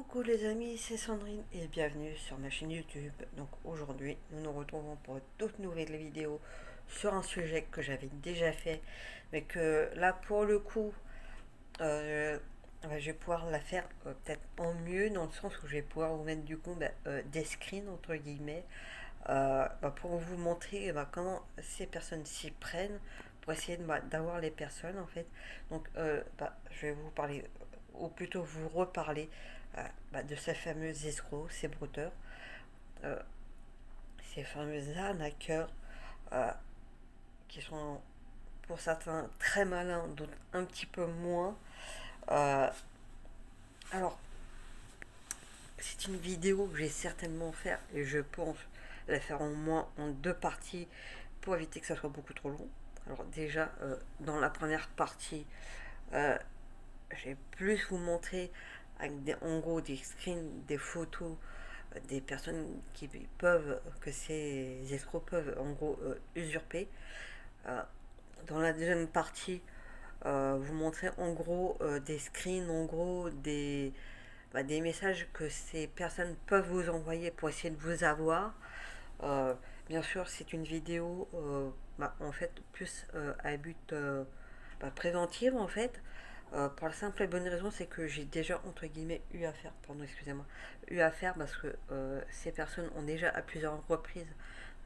Coucou les amis, c'est Sandrine et bienvenue sur ma chaîne YouTube. Donc aujourd'hui, nous nous retrouvons pour toute nouvelle vidéo sur un sujet que j'avais déjà fait, mais que là pour le coup, euh, je vais pouvoir la faire peut-être en mieux dans le sens où je vais pouvoir vous mettre du coup des screens entre guillemets pour vous montrer comment ces personnes s'y prennent pour essayer d'avoir les personnes en fait. Donc je vais vous parler, ou plutôt vous reparler de ces fameux escrocs, ces brouteurs, euh, ces fameux arnaqueurs euh, qui sont pour certains très malins, d'autres un petit peu moins. Euh, alors, c'est une vidéo que j'ai certainement faire et je pense la faire en moins en deux parties pour éviter que ça soit beaucoup trop long. Alors déjà, dans la première partie, euh, j'ai plus vous montrer avec en gros des screens, des photos des personnes qui peuvent, que ces escrocs peuvent en gros usurper. Euh, dans la deuxième partie, vous montrer en gros des screens, en gros des messages que ces personnes peuvent vous envoyer pour essayer de vous avoir. Euh, Bien sûr, c'est une vidéo en fait plus à but préventif en fait. Pour la simple et bonne raison, c'est que j'ai déjà entre guillemets eu affaire, pardon, excusez-moi, eu affaire parce que ces personnes ont déjà à plusieurs reprises,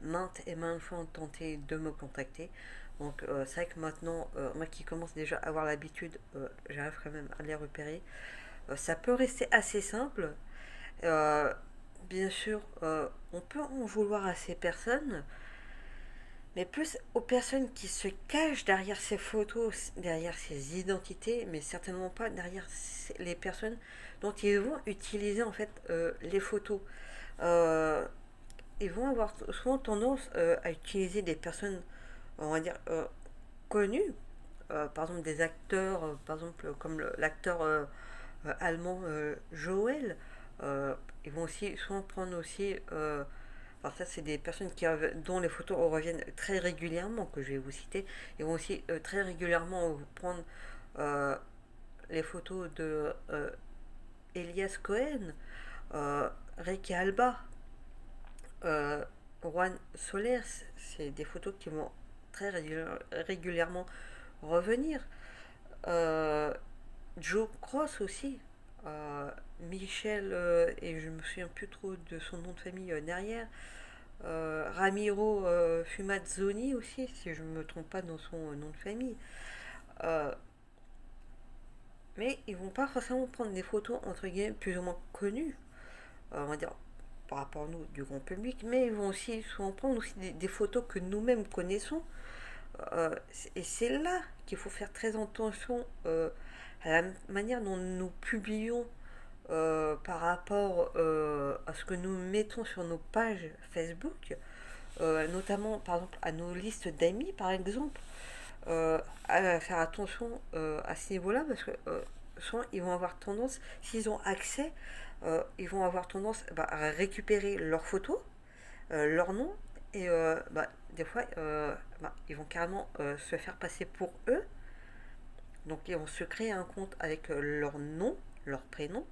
maintes et maintes fois tenté de me contacter. Donc c'est vrai que maintenant, moi qui commence déjà à avoir l'habitude, j'arrive quand même à les repérer. Ça peut rester assez simple. Euh, Bien sûr, on peut en vouloir à ces personnes, mais plus aux personnes qui se cachent derrière ces photos, derrière ces identités, mais certainement pas derrière les personnes dont ils vont utiliser en fait les photos. Euh, Ils vont avoir souvent tendance à utiliser des personnes, on va dire, connues, par exemple des acteurs, par exemple comme l'acteur allemand Joel. Ils vont aussi souvent prendre aussi alors ça, c'est des personnes dont les photos reviennent très régulièrement, que je vais vous citer. Ils vont aussi très régulièrement vous prendre euh, les photos de Elias Cohen, Ricky Alba, Juan Soler. C'est des photos qui vont très régulièrement revenir. Euh, Joe Cross aussi. Michel, et je me souviens plus trop de son nom de famille derrière. Ramiro Fumazzoni aussi, si je ne me trompe pas dans son nom de famille. Euh, mais ils vont pas forcément prendre des photos entre guillemets plus ou moins connues, on va dire par rapport à nous du grand public, mais ils vont aussi souvent prendre aussi des photos que nous-mêmes connaissons. Et c'est là qu'il faut faire très attention à la manière dont nous publions par rapport à ce que nous mettons sur nos pages Facebook, notamment par exemple à nos listes d'amis par exemple, à faire attention à ce niveau-là parce que souvent ils vont avoir tendance, s'ils ont accès, ils vont avoir tendance à récupérer leurs photos, leur nom et des fois ils vont carrément se faire passer pour eux. Donc ils vont se créer un compte avec leur nom, leur prénom,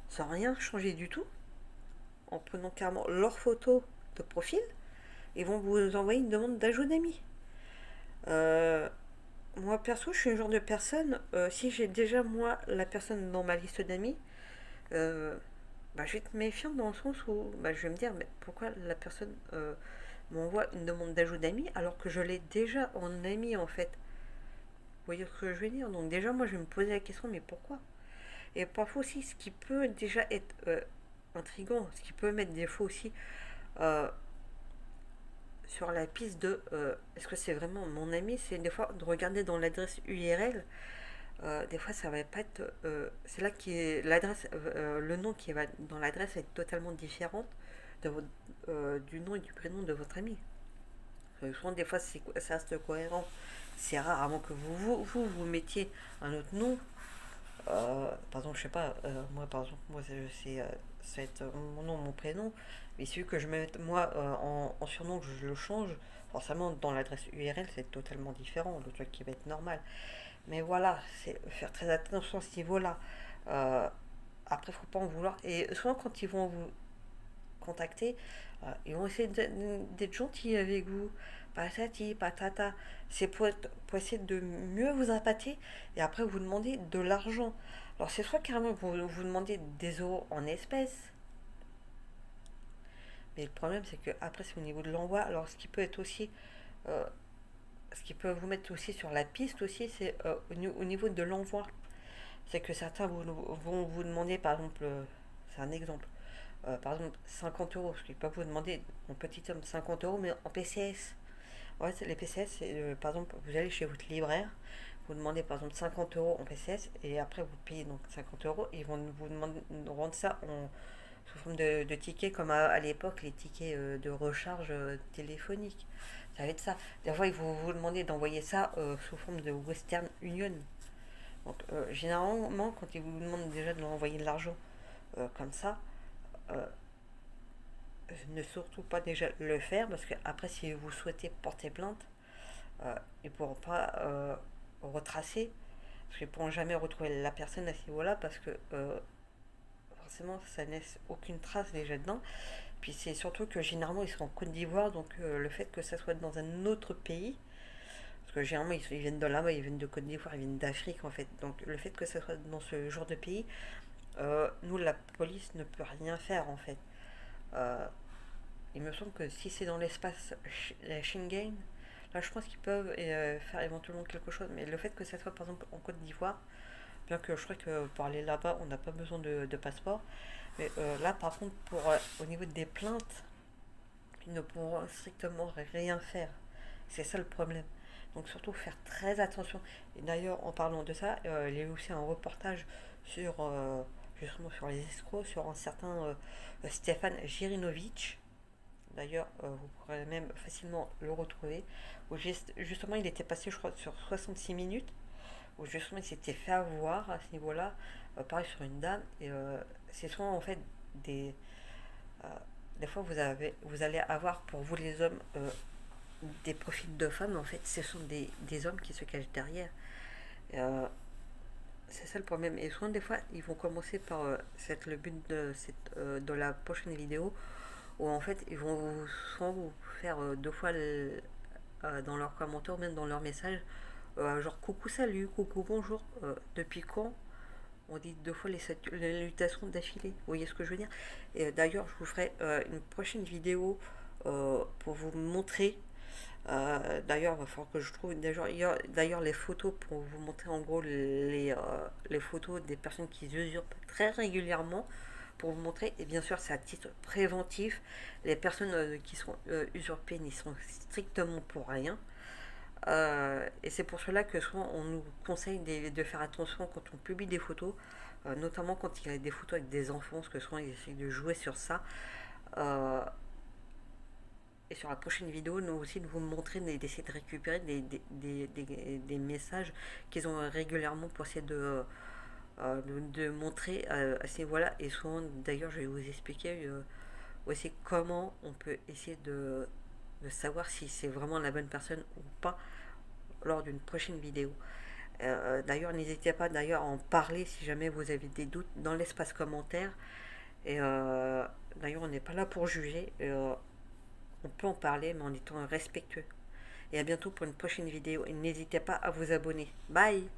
sans rien changer du tout, en prenant carrément leur photo de profil, ils vont vous envoyer une demande d'ajout d'amis. Euh, Moi perso, je suis le genre de personne, si j'ai déjà moi la personne dans ma liste d'amis, euh, je vais être méfiante dans le sens où je vais me dire mais pourquoi la personne m'envoie une demande d'ajout d'amis alors que je l'ai déjà en ami en fait. Vous voyez ce que je veux dire? Donc déjà moi je vais me poser la question mais pourquoi? Et parfois aussi ce qui peut déjà être intriguant, ce qui peut mettre des fois aussi euh, sur la piste de est-ce que c'est vraiment mon ami, c'est des fois de regarder dans l'adresse URL. Des fois ça va pas être c'est là qui est l'adresse, le nom qui va dans l'adresse est totalement différente de votre, du nom et du prénom de votre ami. Souvent des fois ça reste cohérent, c'est rare avant que vous mettiez un autre nom. Par exemple, je sais pas, moi par exemple, moi ça va être mon nom, mon prénom, mais celui que je mets moi en surnom, que je le change, forcément dans l'adresse URL c'est totalement différent, le truc qui va être normal. Mais voilà, c'est faire très attention à ce niveau-là. Euh, après, faut pas en vouloir. Et souvent, quand ils vont vous contacter, ils vont essayer d'être gentils avec vous. Patati, patata. C'est pour essayer de mieux vous appâter et après vous demander de l'argent. Alors, c'est soit carrément vous demandez des euros en espèces, mais le problème, c'est que après, c'est au niveau de l'envoi. Alors, ce qui peut être aussi, euh, ce qui peut vous mettre aussi sur la piste aussi, c'est au niveau de l'envoi. C'est que certains vont vous demander, par exemple, c'est un exemple, par exemple 50 euros, parce qu'ils peuvent vous demander en petit homme 50 euros, mais en PCS. Ouais, les PCS, c'est par exemple, vous allez chez votre libraire, vous demandez par exemple 50 euros en PCS, et après vous payez donc 50 euros, et ils vont vous demander de rendre ça sous forme de tickets, comme à l'époque, les tickets de recharge téléphonique. Ça va être ça. Des fois, ils vont vous demander d'envoyer ça sous forme de Western Union. Donc, généralement, quand ils vous demandent déjà de leur envoyer de l'argent comme ça, euh, ne surtout pas déjà le faire parce que après, si vous souhaitez porter plainte, ils ne pourront pas retracer parce qu'ils ne pourront jamais retrouver la personne à ce niveau-là parce que forcément, ça ne laisse aucune trace déjà dedans. Puis c'est surtout que généralement, ils sont en Côte d'Ivoire, donc le fait que ça soit dans un autre pays, parce que généralement, ils viennent de là-bas, ils viennent de Côte d'Ivoire, ils viennent d'Afrique en fait. Donc le fait que ça soit dans ce genre de pays, nous, la police ne peut rien faire en fait. Euh, il me semble que si c'est dans l'espace Schengen, là je pense qu'ils peuvent faire éventuellement quelque chose. Mais le fait que ça soit par exemple en Côte d'Ivoire, bien que je crois que pour aller là-bas, on n'a pas besoin de passeport. Mais là, par contre, au niveau des plaintes, ils ne pourront strictement rien faire. C'est ça le problème. Donc surtout faire très attention. Et d'ailleurs, en parlant de ça, il y a eu aussi un reportage sur justement sur les escrocs, sur un certain Stéphane Jirinovic. D'ailleurs, vous pourrez même facilement le retrouver. Où justement, il était passé, je crois, sur 66 minutes. Où justement, il s'était fait avoir à ce niveau-là. Pareil sur une dame. Et c'est souvent en fait des, euh, des fois, vous allez avoir pour vous les hommes des profils de femmes, en fait, ce sont des hommes qui se cachent derrière. Euh, c'est ça le problème. Et souvent, des fois, ils vont commencer par. C'est le but de la prochaine vidéo, où en fait, ils vont souvent vous faire deux fois dans leurs commentaires, ou même dans leurs messages, genre coucou, salut, coucou, bonjour, depuis quand on dit deux fois les salutations d'affilée. Vous voyez ce que je veux dire? Et d'ailleurs, je vous ferai une prochaine vidéo pour vous montrer. D'ailleurs, il va falloir que je trouve d'ailleurs les photos pour vous montrer en gros les photos des personnes qui usurpent très régulièrement pour vous montrer. Et bien sûr, c'est à titre préventif. Les personnes qui sont usurpées n'y sont strictement pour rien. Et c'est pour cela que souvent on nous conseille de faire attention quand on publie des photos, notamment quand il y a des photos avec des enfants, parce que souvent ils essayent de jouer sur ça. Euh, et sur la prochaine vidéo, nous aussi de vous montrer, d'essayer de récupérer des messages qu'ils ont régulièrement pour essayer de montrer à ce niveau-là. Et souvent, d'ailleurs, je vais vous expliquer aussi comment on peut essayer de savoir si c'est vraiment la bonne personne ou pas lors d'une prochaine vidéo. D'ailleurs, n'hésitez pas d'ailleurs à en parler si jamais vous avez des doutes dans l'espace commentaire. Et d'ailleurs, on n'est pas là pour juger. On peut en parler, mais en étant respectueux. Et à bientôt pour une prochaine vidéo. Et n'hésitez pas à vous abonner. Bye!